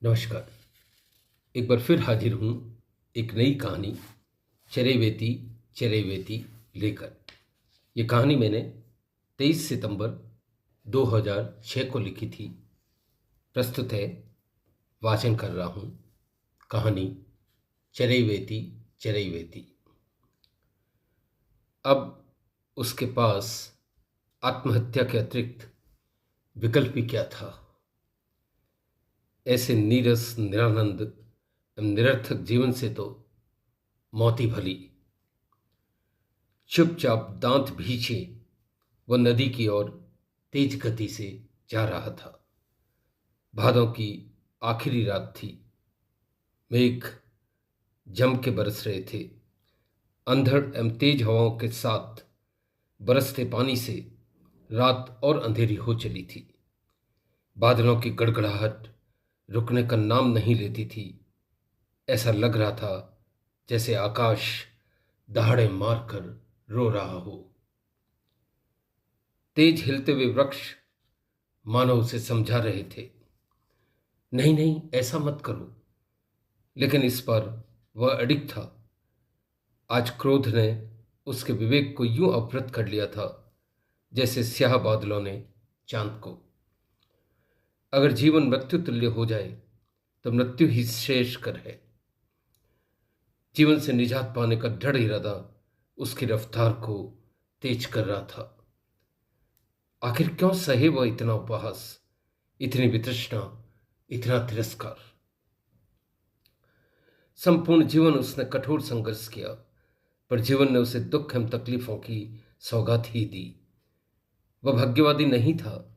नमस्कार। एक बार फिर हाजिर हूँ एक नई कहानी चरैवेति चरैवेति लेकर। ये कहानी मैंने 23 सितंबर 2006 को लिखी थी। प्रस्तुत है, वाचन कर रहा हूँ कहानी चरैवेति चरैवेति। अब उसके पास आत्महत्या के अतिरिक्त विकल्प ही क्या था। ऐसे नीरस निरानंद एवं निरर्थक जीवन से तो मौत ही भली। चुपचाप दांत भींचे वह नदी की ओर तेज गति से जा रहा था। भादों की आखिरी रात थी। मेघ जम के बरस रहे थे। अंधड़ एवं तेज हवाओं के साथ बरसते पानी से रात और अंधेरी हो चली थी। बादलों की गड़गड़ाहट रुकने का नाम नहीं लेती थी। ऐसा लग रहा था जैसे आकाश दहाड़े मारकर रो रहा हो। तेज हिलते हुए वृक्ष मानो उसे समझा रहे थे, नहीं नहीं, ऐसा मत करो। लेकिन इस पर वह अडिग था। आज क्रोध ने उसके विवेक को यूं अवृत कर लिया था जैसे स्याह बादलों ने चांद को। अगर जीवन मृत्यु तुल्य हो जाए तो मृत्यु ही शेष कर है। जीवन से निजात पाने का दृढ़ इरादा उसकी रफ्तार को तेज कर रहा था। आखिर क्यों सहे वह इतना उपहास, इतनी वितृष्णा, इतना तिरस्कार। संपूर्ण जीवन उसने कठोर संघर्ष किया, पर जीवन ने उसे दुख एवं तकलीफों की सौगात ही दी। वह भाग्यवादी नहीं था।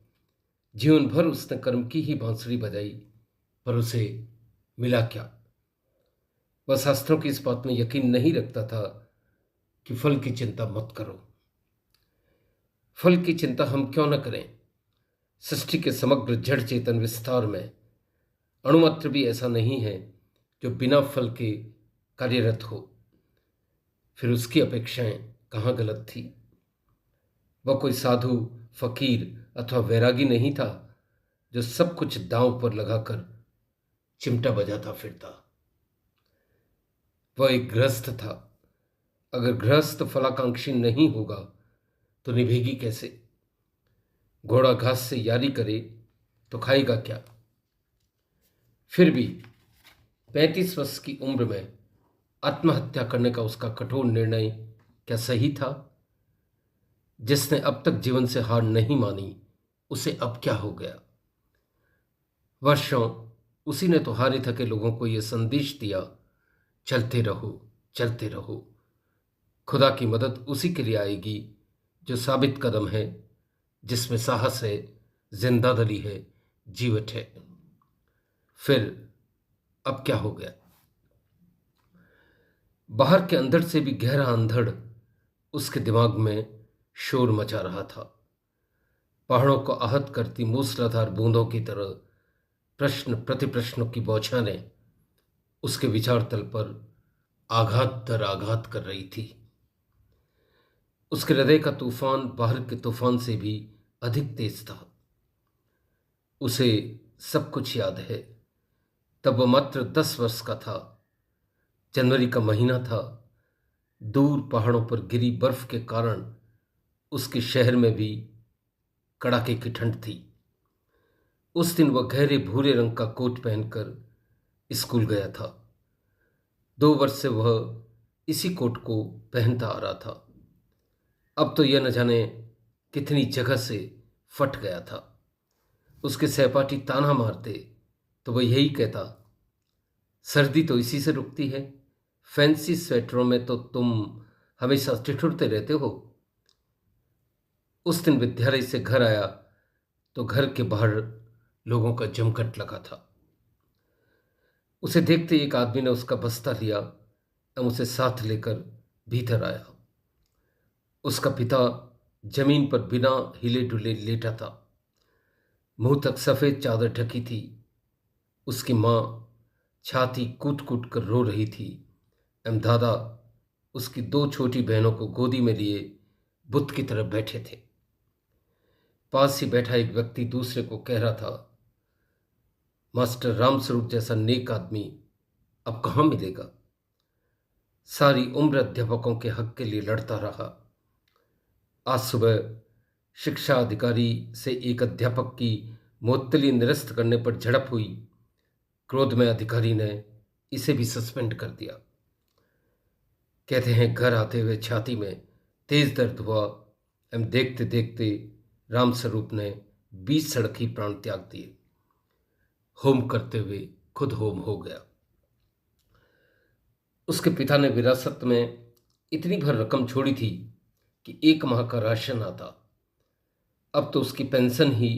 जीवन भर उसने कर्म की ही बांसुरी बजाई, पर उसे मिला क्या। वह शास्त्रों की इस बात में यकीन नहीं रखता था कि फल की चिंता मत करो। फल की चिंता हम क्यों न करें। सृष्टि के समग्र जड़ चेतन विस्तार में अणुमात्र भी ऐसा नहीं है जो बिना फल के कार्यरत हो। फिर उसकी अपेक्षाएं कहाँ गलत थी। वह कोई साधु, फकीर अथवा वैरागी नहीं था जो सब कुछ दांव पर लगाकर चिमटा बजाता फिरता। वह एक गृहस्थ था। अगर गृहस्थ फलाकांक्षी नहीं होगा तो निभेगी कैसे। घोड़ा घास से यारी करे तो खाएगा क्या। फिर भी 35 वर्ष की उम्र में आत्महत्या करने का उसका कठोर निर्णय क्या सही था। जिसने अब तक जीवन से हार नहीं मानी, उसे अब क्या हो गया। वर्षों उसी ने तो हारे थके लोगों को यह संदेश दिया, चलते रहो चलते रहो। खुदा की मदद उसी के लिए आएगी जो साबित कदम है, जिसमें साहस है, जिंदादिली है, जीवट है। फिर अब क्या हो गया। बाहर के अंधड़ से भी गहरा अंधड़ उसके दिमाग में शोर मचा रहा था। पहाड़ों को आहत करती मूसलाधार बूंदों की तरह प्रश्न प्रतिप्रश्नों की बौछारें उसके विचार तल पर आघात दर आघात कर रही थी। उसके हृदय का तूफान बाहर के तूफान से भी अधिक तेज था। उसे सब कुछ याद है। तब वह मात्र 10 वर्ष का था। जनवरी का महीना था। दूर पहाड़ों पर गिरी बर्फ के कारण उसके शहर में भी कड़ाके की ठंड थी। उस दिन वह गहरे भूरे रंग का कोट पहनकर स्कूल गया था। 2 वर्ष से वह इसी कोट को पहनता आ रहा था। अब तो यह न जाने कितनी जगह से फट गया था। उसके सहपाठी ताना मारते तो वह यही कहता, सर्दी तो इसी से रुकती है। फैंसी स्वेटरों में तो तुम हमेशा ठिठुरते रहते हो। उस दिन विद्यालय से घर आया तो घर के बाहर लोगों का जमघट लगा था। उसे देखते एक आदमी ने उसका बस्ता लिया एवं उसे साथ लेकर भीतर आया। उसका पिता जमीन पर बिना हिले डुले लेटा था। मुंह तक सफेद चादर ढकी थी। उसकी माँ छाती कूट कूट कर रो रही थी एवं दादा उसकी 2 छोटी बहनों को गोदी में लिए बुत की तरफ बैठे थे। पास ही बैठा एक व्यक्ति दूसरे को कह रहा था, मास्टर रामस्वरूप जैसा नेक आदमी अब कहाँ मिलेगा। सारी उम्र अध्यापकों के हक के लिए लड़ता रहा। आज सुबह शिक्षा अधिकारी से एक अध्यापक की मुअत्तली निरस्त करने पर झड़प हुई। क्रोध में अधिकारी ने इसे भी सस्पेंड कर दिया। कहते हैं घर आते हुए छाती में तेज दर्द हुआ एवं देखते देखते रामस्वरूप ने 20 सड़क ही प्राण त्याग दिए। होम करते हुए खुद होम हो गया। उसके पिता ने विरासत में इतनी भर रकम छोड़ी थी कि 1 माह का राशन आता। अब तो उसकी पेंशन ही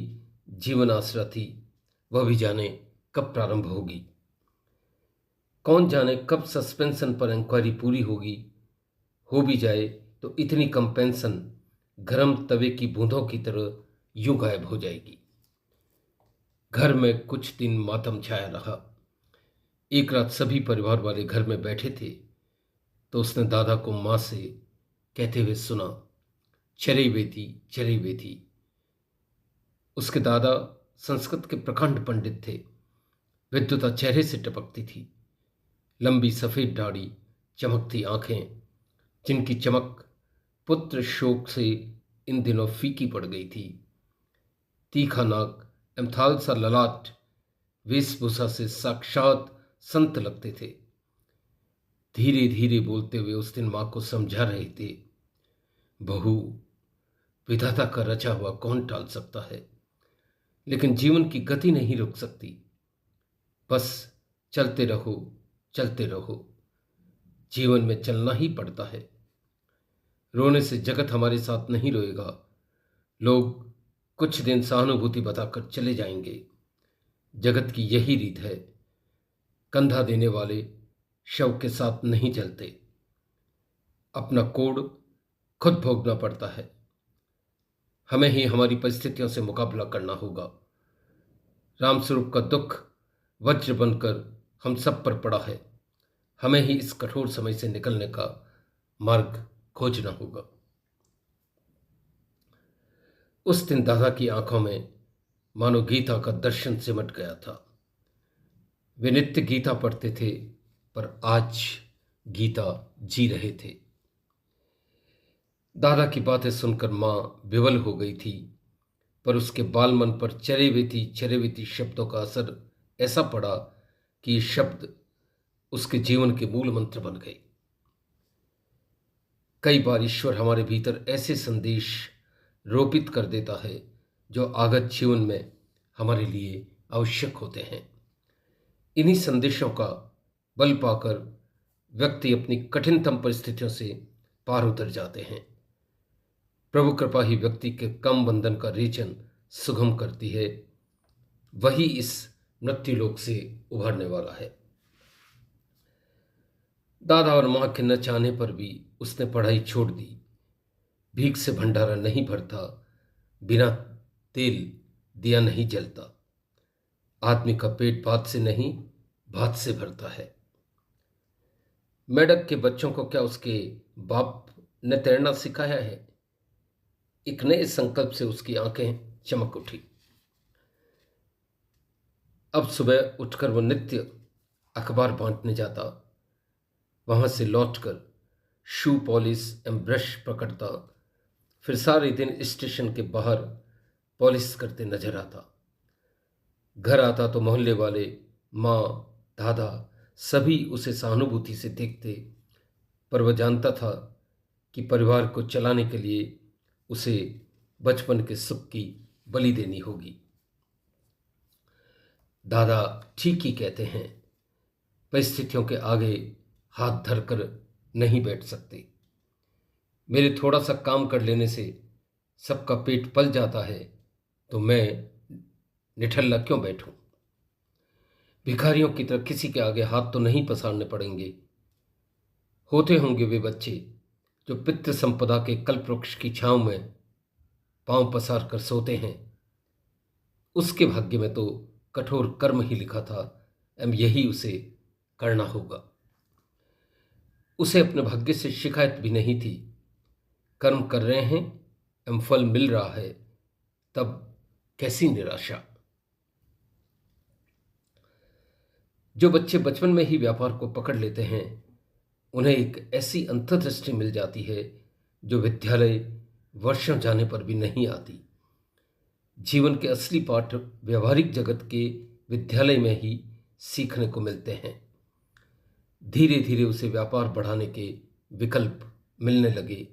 जीवन आसरा थी, वह भी जाने कब प्रारंभ होगी। कौन जाने कब सस्पेंशन पर इंक्वायरी पूरी होगी। हो भी जाए तो इतनी कम पेंशन गरम तवे की बूंदों की तरह यूं गायब हो जाएगी। घर में कुछ दिन मातम छाया रहा। एक रात सभी परिवार वाले घर में बैठे थे तो उसने दादा को माँ से कहते हुए सुना, चरे वेती चरे वेती। उसके दादा संस्कृत के प्रखंड पंडित थे। विद्युता चेहरे से टपकती थी। लंबी सफेद दाढ़ी, चमकती आंखें, जिनकी चमक पुत्र शोक से इन दिनों फीकी पड़ गई थी। तीखा नाक एवं थाल सा ललाट वेशभूषा से साक्षात संत लगते थे। धीरे धीरे बोलते हुए उस दिन माँ को समझा रहे थे, बहू, विधाता का रचा हुआ कौन टाल सकता है, लेकिन जीवन की गति नहीं रुक सकती। बस चलते रहो, चलते रहो। जीवन में चलना ही पड़ता है। रोने से जगत हमारे साथ नहीं रोएगा। लोग कुछ दिन सहानुभूति बताकर चले जाएंगे। जगत की यही रीत है। कंधा देने वाले शव के साथ नहीं चलते। अपना कोड़ खुद भोगना पड़ता है। हमें ही हमारी परिस्थितियों से मुकाबला करना होगा। रामस्वरूप का दुख वज्र बनकर हम सब पर पड़ा है। हमें ही इस कठोर समय से निकलने का मार्ग खोजना होगा। उस दिन दादा की आंखों में मानो गीता का दर्शन सिमट गया था। वे नित्य गीता पढ़ते थे, पर आज गीता जी रहे थे। दादा की बातें सुनकर माँ विवल हो गई थी, पर उसके बाल मन पर चरेवेती शब्दों का असर ऐसा पड़ा कि ये शब्द उसके जीवन के मूल मंत्र बन गए। कई बार ईश्वर हमारे भीतर ऐसे संदेश रोपित कर देता है जो आगत जीवन में हमारे लिए आवश्यक होते हैं। इन्हीं संदेशों का बल पाकर व्यक्ति अपनी कठिनतम परिस्थितियों से पार उतर जाते हैं। प्रभु कृपा ही व्यक्ति के कम बंधन का रेचन सुगम करती है। वही इस मृत्युलोक से उभरने वाला है। दादा और माँ के न चाहने पर भी उसने पढ़ाई छोड़ दी। भीख से भंडारा नहीं भरता, बिना तेल दिया नहीं जलता। आदमी का पेट भात से नहीं, भात से भरता है। मेढक के बच्चों को क्या उसके बाप ने तैरना सिखाया है? एक नए संकल्प से उसकी आंखें चमक उठी। अब सुबह उठकर वो नित्य अखबार बांटने जाता। वहां से लौटकर शू पॉलिश एवं ब्रश पकड़ता, फिर सारे दिन स्टेशन के बाहर पॉलिश करते नजर आता। घर आता तो मोहल्ले वाले, माँ, दादा सभी उसे सहानुभूति से देखते, पर वह जानता था कि परिवार को चलाने के लिए उसे बचपन के सुख की बलि देनी होगी। दादा ठीक ही कहते हैं, परिस्थितियों के आगे हाथ धरकर नहीं बैठ सकते। मेरे थोड़ा सा काम कर लेने से सबका पेट पल जाता है, तो मैं निठल्ला क्यों बैठूं? भिखारियों की तरह किसी के आगे हाथ तो नहीं पसारने पड़ेंगे। होते होंगे वे बच्चे जो पितृ संपदा के कल्प वृक्ष की छांव में पांव पसार कर सोते हैं। उसके भाग्य में तो कठोर कर्म ही लिखा था एवं यही उसे करना होगा। उसे अपने भाग्य से शिकायत भी नहीं थी। कर्म कर रहे हैं एवं फल मिल रहा है, तब कैसी निराशा। जो बच्चे बचपन में ही व्यापार को पकड़ लेते हैं उन्हें एक ऐसी अंतर्दृष्टि मिल जाती है जो विद्यालय वर्षों जाने पर भी नहीं आती। जीवन के असली पाठ व्यवहारिक जगत के विद्यालय में ही सीखने को मिलते हैं। धीरे धीरे उसे व्यापार बढ़ाने के विकल्प मिलने लगे।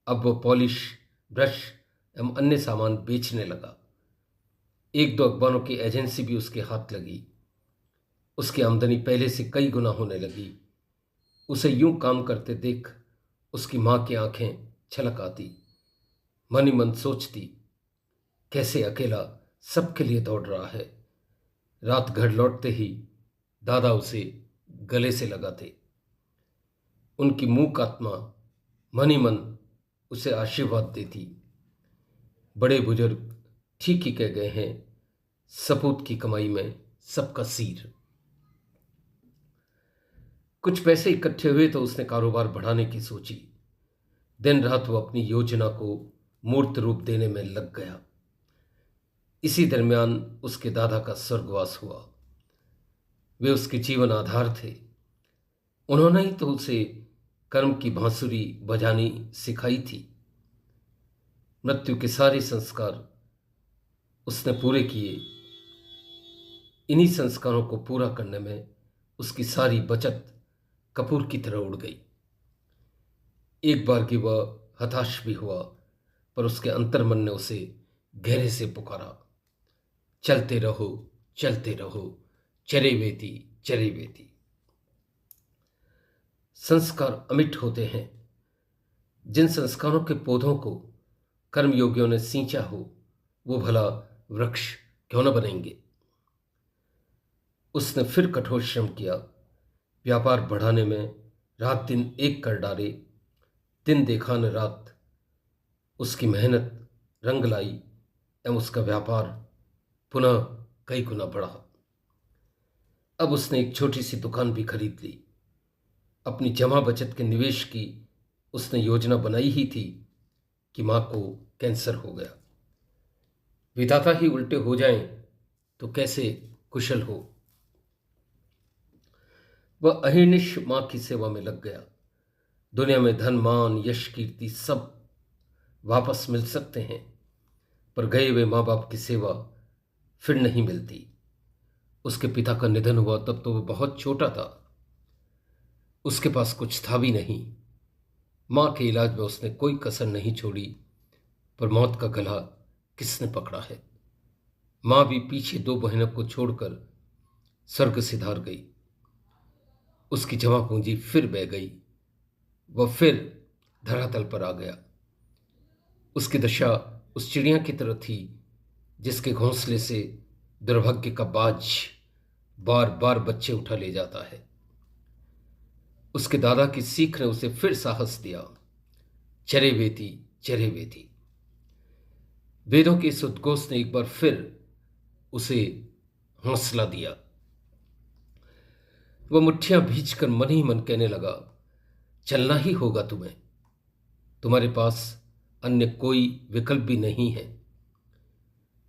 अब वो पॉलिश, ब्रश एवं अन्य सामान बेचने लगा। एक दो अखबारों की एजेंसी भी उसके हाथ लगी। उसकी आमदनी पहले से कई गुना होने लगी। उसे यूं काम करते देख उसकी माँ की आंखें छलक आती। मन ही मन सोचती, कैसे अकेला सबके लिए दौड़ रहा है। रात घर लौटते ही दादा उसे गले से लगाते। उनकी मूक आत्मा मन ही मन उसे आशीर्वाद देती। बड़े बुजुर्ग ठीक ही कह गए हैं, सपूत की कमाई में सबका सिर। कुछ पैसे इकट्ठे हुए तो उसने कारोबार बढ़ाने की सोची। दिन रात वो अपनी योजना को मूर्त रूप देने में लग गया। इसी दरमियान उसके दादा का स्वर्गवास हुआ। वे उसके जीवन आधार थे। उन्होंने ही तो उसे कर्म की बांसुरी बजानी सिखाई थी। मृत्यु के सारे संस्कार उसने पूरे किए। इन्हीं संस्कारों को पूरा करने में उसकी सारी बचत कपूर की तरह उड़ गई। एक बार की वह हताश भी हुआ, पर उसके अंतर्मन ने उसे गहरे से पुकारा, चलते रहो, चलते रहो, चरे वेती, चरे वेती। संस्कार अमिट होते हैं। जिन संस्कारों के पौधों को कर्मयोगियों ने सींचा हो वो भला वृक्ष क्यों न बनेंगे। उसने फिर कठोर श्रम किया। व्यापार बढ़ाने में रात दिन एक कर डाले। दिन देखा न रात उसकी मेहनत रंग लाई एवं उसका व्यापार पुनः कई गुना बढ़ा। अब उसने एक छोटी सी दुकान भी खरीद ली। अपनी जमा बचत के निवेश की उसने योजना बनाई ही थी कि मां को कैंसर हो गया। विधाता ही उल्टे हो जाएं तो कैसे कुशल हो। वह अहिर्निश मां की सेवा में लग गया। दुनिया में धन, मान, यश, कीर्ति सब वापस मिल सकते हैं, पर गए हुए माँ बाप की सेवा फिर नहीं मिलती। उसके पिता का निधन हुआ तब तो वह बहुत छोटा था। उसके पास कुछ था भी नहीं। माँ के इलाज में उसने कोई कसर नहीं छोड़ी, पर मौत का गला किसने पकड़ा है। माँ भी पीछे दो बहनों को छोड़कर स्वर्ग सिधार गई। उसकी जमा पूंजी फिर बह गई। वह फिर धरातल पर आ गया। उसकी दशा उस चिड़िया की तरह थी जिसके घोंसले से दुर्भाग्य का बाज बार बार बच्चे उठा ले जाता है। उसके दादा की सीख ने उसे फिर साहस दिया। चरे वेती, चरे वेती। वेदों के इस उद्घोष ने एक बार फिर उसे हौसला दिया। वह मुट्ठियां भींचकर मन ही मन कहने लगा, चलना ही होगा तुम्हें। तुम्हारे पास अन्य कोई विकल्प भी नहीं है।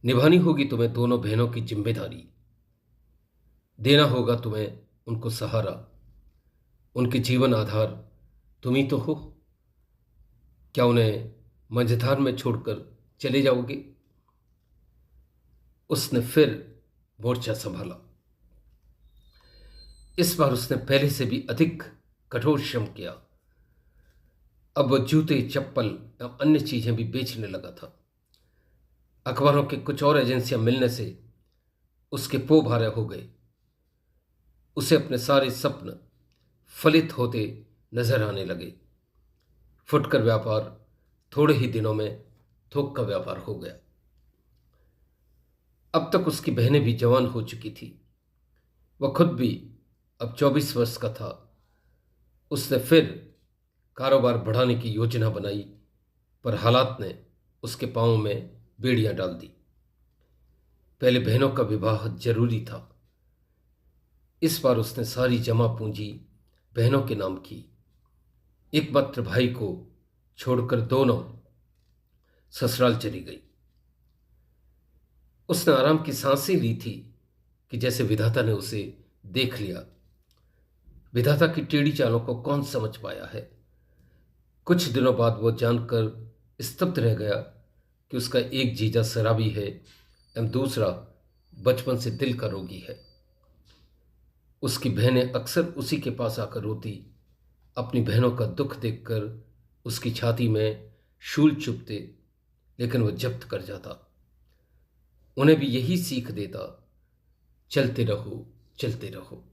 निभानी होगी तुम्हें दोनों बहनों की जिम्मेदारी। देना होगा तुम्हें उनको सहारा। उनके जीवन आधार तुम ही तो हो। क्या उन्हें मंझधार में छोड़कर चले जाओगे। उसने फिर मोर्चा संभाला। इस बार उसने पहले से भी अधिक कठोर श्रम किया। अब वह जूते, चप्पल एवं अन्य चीजें भी बेचने लगा था। अखबारों के कुछ और एजेंसियां मिलने से उसके पो भारे हो गए। उसे अपने सारे सपने फलित होते नजर आने लगे। फुटकर व्यापार थोड़े ही दिनों में थोक का व्यापार हो गया। अब तक उसकी बहनें भी जवान हो चुकी थी। वह खुद भी अब 24 वर्ष का था। उसने फिर कारोबार बढ़ाने की योजना बनाई, पर हालात ने उसके पांवों में बेड़ियां डाल दी। पहले बहनों का विवाह जरूरी था। इस बार उसने सारी जमा पूंजी बहनों के नाम की। एकमात्र भाई को छोड़कर दोनों ससुराल चली गई। उसने आराम की सांसें ली थी कि जैसे विधाता ने उसे देख लिया। विधाता की टेढ़ी चालों को कौन समझ पाया है। कुछ दिनों बाद वो जानकर स्तब्ध रह गया कि उसका एक जीजा शराबी है एवं दूसरा बचपन से दिल का रोगी है। उसकी बहनें अक्सर उसी के पास आकर रोती, अपनी बहनों का दुख देखकर उसकी छाती में शूल चुभते, लेकिन वह जब्त कर जाता। उन्हें भी यही सीख देता, चलते रहो चलते रहो।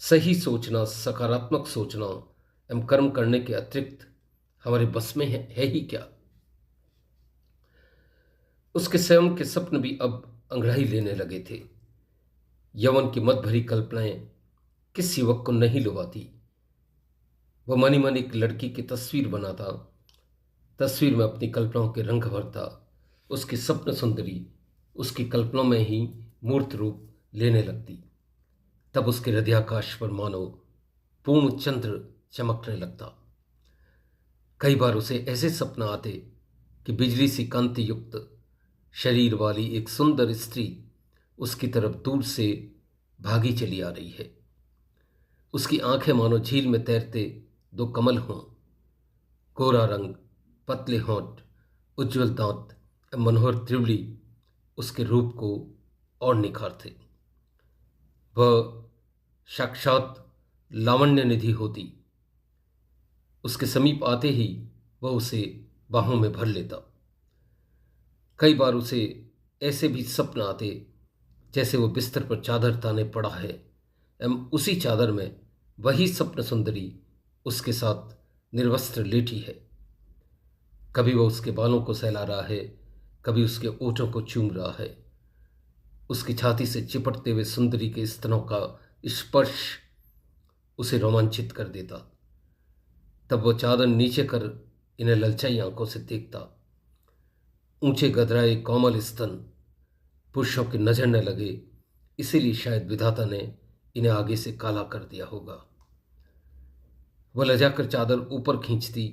सही सोचना, सकारात्मक सोचना एवं कर्म करने के अतिरिक्त हमारे बस में है ही क्या। उसके स्वयं के स्वप्न भी अब अंगड़ाई लेने लगे थे। यौवन की मत भरी कल्पनाएं किस युवक को नहीं लुभाती। वह मनी मन एक लड़की की तस्वीर बनाता, तस्वीर में अपनी कल्पनाओं के रंग भरता। उसकी स्वप्न सुंदरी उसकी कल्पनाओं में ही मूर्त रूप लेने लगती। तब उसके हृदयाकाश पर मानो पूर्ण चंद्र चमकने लगता। कई बार उसे ऐसे सपना आते कि बिजली सी कांति युक्त शरीर वाली एक सुंदर स्त्री उसकी तरफ दूर से भागी चली आ रही है। उसकी आंखें मानो झील में तैरते दो कमल हों। गोरा रंग, पतले होंठ, उज्ज्वल दांत, मनोहर त्रिवली उसके रूप को और निखारते। वह साक्षात लावण्य निधि होती। उसके समीप आते ही वह उसे बाहों में भर लेता। कई बार उसे ऐसे भी सपने आते जैसे वो बिस्तर पर चादर ताने पड़ा है एवं उसी चादर में वही स्वप्न सुंदरी उसके साथ निर्वस्त्र लेटी है। कभी वह उसके बालों को सहला रहा है, कभी उसके ओठों को चूम रहा है। उसकी छाती से चिपटते हुए सुंदरी के स्तनों का स्पर्श उसे रोमांचित कर देता। तब वह चादर नीचे कर इन्हें ललचाई आंखों से देखता। ऊंचे गदराए कोमल स्तन पुरुषों की नजर न लगे, इसीलिए शायद विधाता ने इन्हें आगे से काला कर दिया होगा। वह लजाकर चादर ऊपर खींचती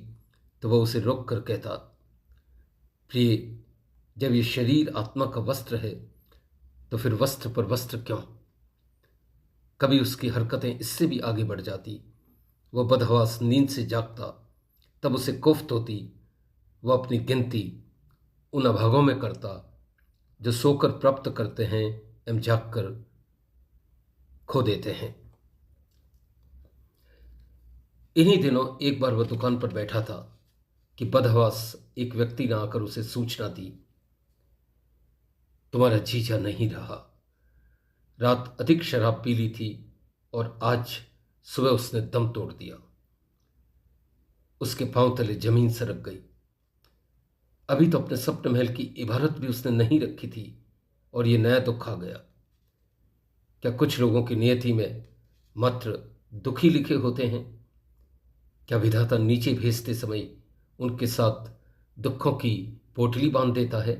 तो वह उसे रोक कर कहता, प्रिय, जब ये शरीर आत्मा का वस्त्र है तो फिर वस्त्र पर वस्त्र क्यों। कभी उसकी हरकतें इससे भी आगे बढ़ जाती। वह बदहवास नींद से जागता, तब उसे कोफ्त होती। वह अपनी गिनती उन अभागों में करता जो सोकर प्राप्त करते हैं एवं जागकर खो देते हैं। इन्हीं दिनों एक बार वह दुकान पर बैठा था कि बदहवास एक व्यक्ति ने आकर उसे सूचना दी, तुम्हारा जीजा नहीं रहा। रात अधिक शराब पी ली थी और आज सुबह उसने दम तोड़ दिया। उसके पांव तले जमीन सरक गई। अभी तो अपने स्वप्न महल की इबारत भी उसने नहीं रखी थी और ये नया दुख आ गया। क्या कुछ लोगों की नियति में मात्र दुखी लिखे होते हैं? क्या विधाता नीचे भेजते समय उनके साथ दुखों की पोटली बांध देता है,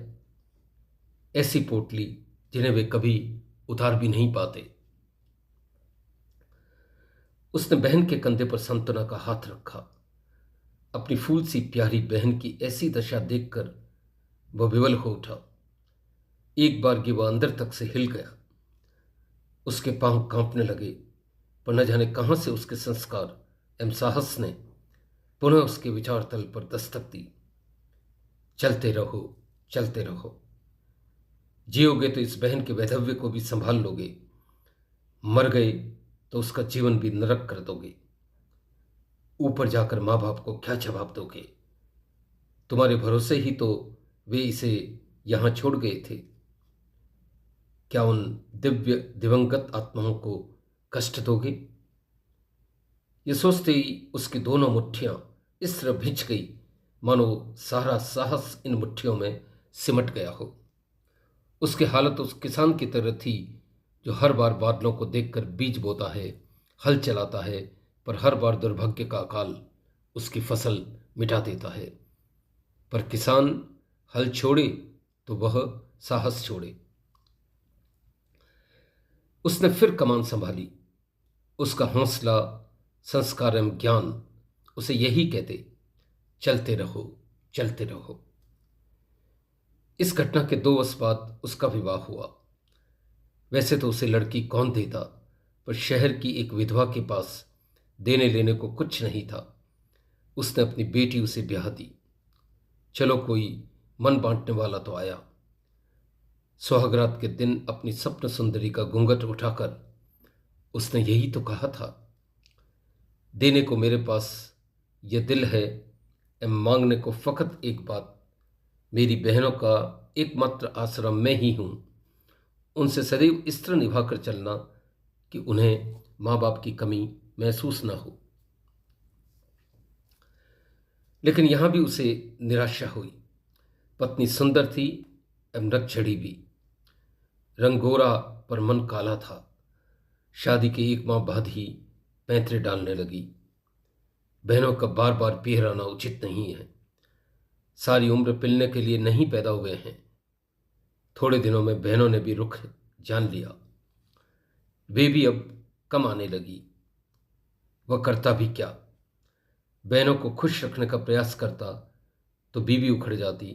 ऐसी पोटली जिन्हें वे कभी उतार भी नहीं पाते। उसने बहन के कंधे पर सांत्वना का हाथ रखा। अपनी फूल सी प्यारी बहन की ऐसी दशा देखकर वह विवल हो उठा। एक बार कि वह अंदर तक से हिल गया। उसके पांव कांपने लगे, पर न जाने कहां से उसके संस्कार एवं साहस ने पुनः उसके विचार तल पर दस्तक दी। चलते रहो चलते रहो। जियोगे तो इस बहन के वैधव्य को भी संभाल लोगे, मर गए तो उसका जीवन भी नरक कर दोगे। ऊपर जाकर माँ बाप को क्या जवाब दोगे? तुम्हारे भरोसे ही तो वे इसे यहां छोड़ गए थे। क्या उन दिव्य दिवंगत आत्माओं को कष्ट दोगे? ये सोचते ही उसकी दोनों मुट्ठियां इस तरह भिंच गई मानो सारा साहस इन मुट्ठियों में सिमट गया हो। उसकी हालत उस किसान की तरह थी जो हर बार बादलों को देखकर बीज बोता है, हल चलाता है, पर हर बार दुर्भाग्य का अकाल उसकी फसल मिटा देता है। पर किसान हल छोड़े तो वह साहस छोड़े। उसने फिर कमान संभाली। उसका हौसला, संस्कार एवं ज्ञान उसे यही कहते, चलते रहो चलते रहो। इस घटना के 2 वर्ष बाद उसका विवाह हुआ। वैसे तो उसे लड़की कौन देता, पर शहर की एक विधवा के पास देने लेने को कुछ नहीं था। उसने अपनी बेटी उसे ब्याह दी। चलो, कोई मन बांटने वाला तो आया। सुहागरात के दिन अपनी स्वप्न सुंदरी का घूंघट उठाकर उसने यही तो कहा था, देने को मेरे पास यह दिल है, एवं मांगने को फकत एक बात, मेरी बहनों का एकमात्र आश्रम मैं ही हूँ। उनसे सदैव इस तरह निभाकर चलना कि उन्हें माँ बाप की कमी महसूस न हो। लेकिन यहाँ भी उसे निराशा हुई। पत्नी सुंदर थी एवं रक्षड़ी भी, रंग गोरा पर मन काला था। शादी के एक माह बाद ही पैंतरे डालने लगी। बहनों का बार बार पिहराना उचित नहीं है। सारी उम्र पिलने के लिए नहीं पैदा हुए हैं। थोड़े दिनों में बहनों ने भी रुख जान लिया। वे भी अब कम आने लगी। वह करता भी क्या, बहनों को खुश रखने का प्रयास करता तो बीवी उखड़ जाती,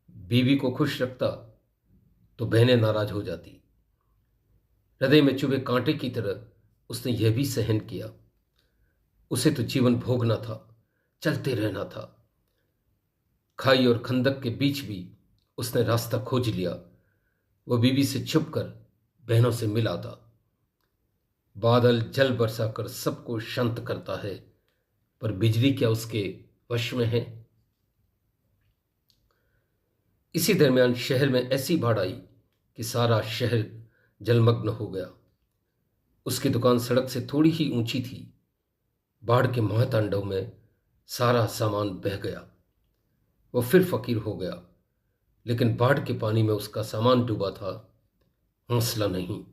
बीवी को खुश रखता तो बहनें नाराज हो जाती। हृदय में चुभे कांटे की तरह उसने यह भी सहन किया। उसे तो जीवन भोगना था, चलते रहना था। खाई और खंदक के बीच भी उसने रास्ता खोज लिया। वह बीवी से छुपकर बहनों से मिल आता। बादल जल बरसाकर सबको शांत करता है, पर बिजली क्या उसके वश में है? इसी दरमियान शहर में ऐसी बाढ़ आई कि सारा शहर जलमग्न हो गया। उसकी दुकान सड़क से थोड़ी ही ऊंची थी। बाढ़ के महातांडव में सारा सामान बह गया। वो फिर फकीर हो गया, लेकिन बाढ़ के पानी में उसका सामान डूबा था, हौसला नहीं।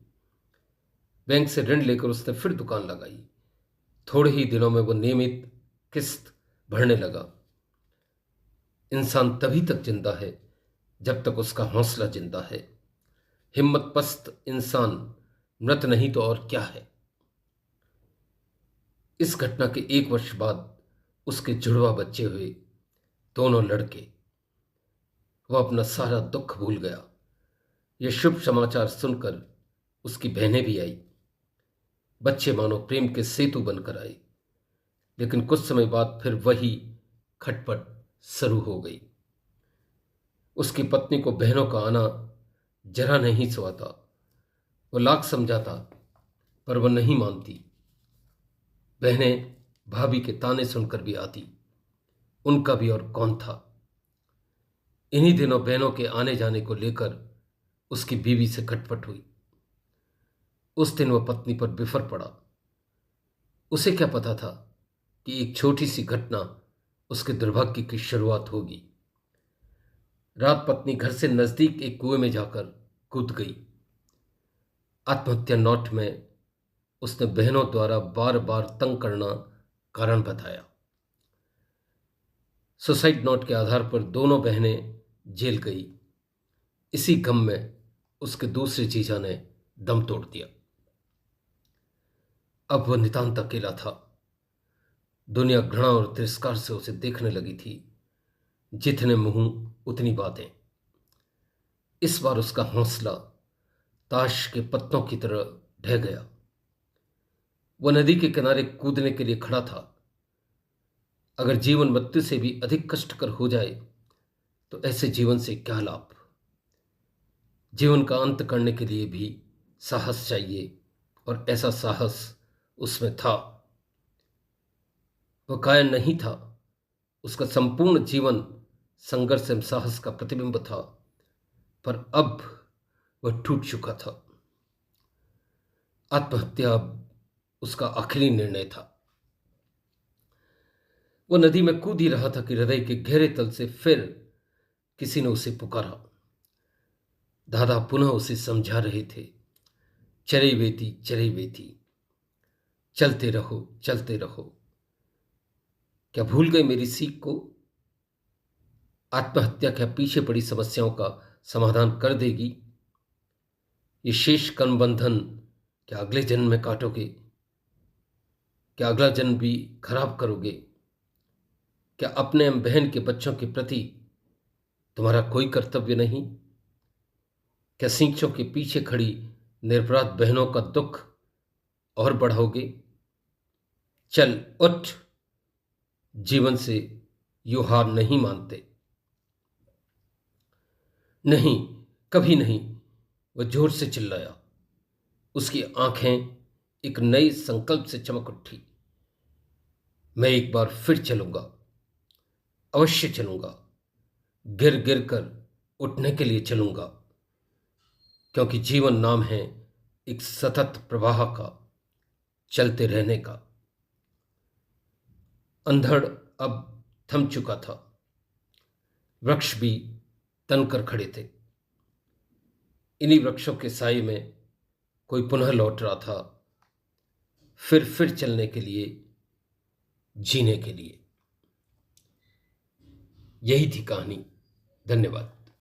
बैंक से ऋण लेकर उसने फिर दुकान लगाई। थोड़े ही दिनों में वो नियमित किस्त भरने लगा। इंसान तभी तक जिंदा है जब तक उसका हौसला जिंदा है। हिम्मत पस्त इंसान मृत नहीं तो और क्या है। इस घटना के 1 वर्ष बाद उसके जुड़वा बच्चे हुए, दोनों लड़के। वह अपना सारा दुख भूल गया। यह शुभ समाचार सुनकर उसकी बहनें भी आई। बच्चे मानो प्रेम के सेतु बनकर आए। लेकिन कुछ समय बाद फिर वही खटपट शुरू हो गई। उसकी पत्नी को बहनों का आना जरा नहीं सुहाता। वो लाख समझाता, पर वह नहीं मानती। बहनें भाभी के ताने सुनकर भी आती। उनका भी और कौन था। इन्हीं दिनों बहनों के आने जाने को लेकर उसकी बीवी से खटपट हुई। उस दिन वह पत्नी पर बिफर पड़ा। उसे क्या पता था कि एक छोटी सी घटना उसके दुर्भाग्य की शुरुआत होगी। रात पत्नी घर से नजदीक एक कुएं में जाकर कूद गई। आत्महत्या नोट में उसने बहनों द्वारा बार बार तंग करना कारण बताया। सुसाइड नोट के आधार पर दोनों बहनें जेल गई। इसी गम में उसके दूसरे जीजा ने दम तोड़ दिया। अब वह नितांत अकेला था। दुनिया घृणा और तिरस्कार से उसे देखने लगी थी। जितने मुंह उतनी बातें। इस बार उसका हौसला ताश के पत्तों की तरह ढह गया। वह नदी के किनारे कूदने के लिए खड़ा था। अगर जीवन मृत्यु से भी अधिक कष्टकर हो जाए तो ऐसे जीवन से क्या लाभ। जीवन का अंत करने के लिए भी साहस चाहिए, और ऐसा साहस उसमें था। वह कायर नहीं था। उसका संपूर्ण जीवन संघर्ष एवं साहस का प्रतिबिंब था, पर अब वह टूट चुका था। आत्महत्या अब उसका आखिरी निर्णय था। वह नदी में कूद ही रहा था कि हृदय के गहरे तल से फिर किसी ने उसे पुकारा। दादा पुनः उसे समझा रहे थे, चरे वेती, चलते रहो, चलते रहो। क्या भूल गए मेरी सीख को? आत्महत्या क्या पीछे पड़ी समस्याओं का समाधान कर देगी? ये शेष कर्म बंधन क्या अगले जन्म में काटोगे? क्या अगला जन्म भी खराब करोगे? क्या अपने बहन के बच्चों के प्रति तुम्हारा कोई कर्तव्य नहीं? क्या सींचों के पीछे खड़ी निरपराध बहनों का दुख और बढ़ाओगे? चल उठ, जीवन से यूं हार नहीं मानते। नहीं, कभी नहीं, वह जोर से चिल्लाया। उसकी आंखें एक नए संकल्प से चमक उठी। मैं एक बार फिर चलूंगा, अवश्य चलूंगा, गिर गिर कर उठने के लिए चलूंगा, क्योंकि जीवन नाम है एक सतत प्रवाह का, चलते रहने का। अंधड़ अब थम चुका था। वृक्ष भी तनकर खड़े थे। इन्हीं वृक्षों के साए में कोई पुनः लौट रहा था, फिर चलने के लिए, जीने के लिए। यही थी कहानी। धन्यवाद।